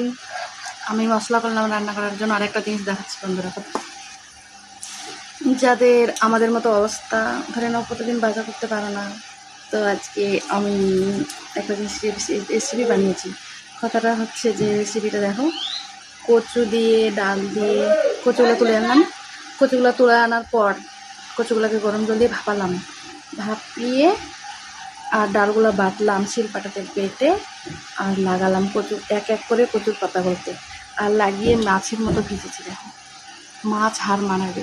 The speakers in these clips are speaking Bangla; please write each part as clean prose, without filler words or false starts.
দেন আমি মশলা করলাম রান্না করার জন্য। আরেকটা জিনিস দেখাচ্ছি বন্ধুরা, যাদের আমাদের মতো অবস্থা, ধরে নাও প্রতিদিন বাজার করতে পারো না, তো আজকে আমি একটা জিনিস রেসিপি বানিয়েছি। কথাটা হচ্ছে যে রেসিপিটা দেখো, কচু দিয়ে ডাল দিয়ে কচুগুলো তুলে আনলাম। কচুগুলো তুলে আনার পর কচুগুলোকে গরম জল দিয়ে ভাপালাম, ভাপিয়ে আর ডালগুলো বাটলাম শিলপাটাতে বেটে, আর লাগালাম কচু এক এক করে কচুর পাতাগুলোতে, আর লাগিয়ে মাছের মতো ভিজেছি। দেখো মাছ হার মানাবে।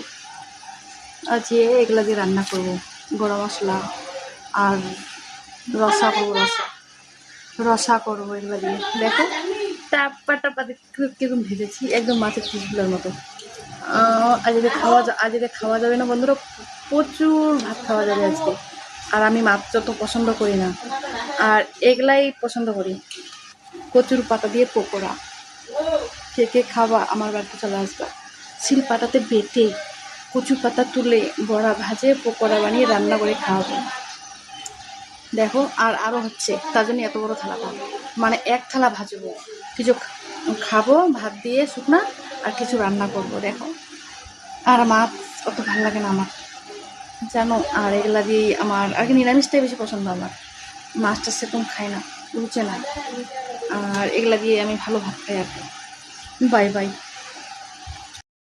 আর যে এগুলো দিয়ে রান্না করবো, গরম মশলা আর রসা করবো, রসা করবো এগুলো দিয়ে। দেখো টাপা টাপা কিরকম ভেজেছি, একদম মাছের পিসগুলোর মতো। আজ যদি খাওয়া যাবে না বন্ধুরা, প্রচুর ভাত খাওয়া যাবে আজকে। আর আমি মাছ তো পছন্দ করি না, আর এগুলাই পছন্দ করি। কচুর পাতা দিয়ে পকোড়া, কে কে খাওয়া আমার বাড়িতে চলে আসবা। শিল পাতাতে বেটে কচু পাতা তুলে বড়া ভাজে পকোড়া বানিয়ে রান্না করে খাওয়াবো। দেখো আর আরও হচ্ছে, তার জন্য এত বড় থালাটা, মানে এক থালা ভাজবো, কিছু খাবো ভাত দিয়ে শুকনা, আর কিছু রান্না করব। দেখো আর মাছ অত ভালো লাগে না আমার, জানো। আর এগুলা দিয়ে আমার আগে নিরামিষটাই বেশি পছন্দ আমার, মাছটা সেরকম খাই না, রুচে না। আর এগুলা দিয়ে আমি ভালো ভাত খাই আর কি। Bye bye.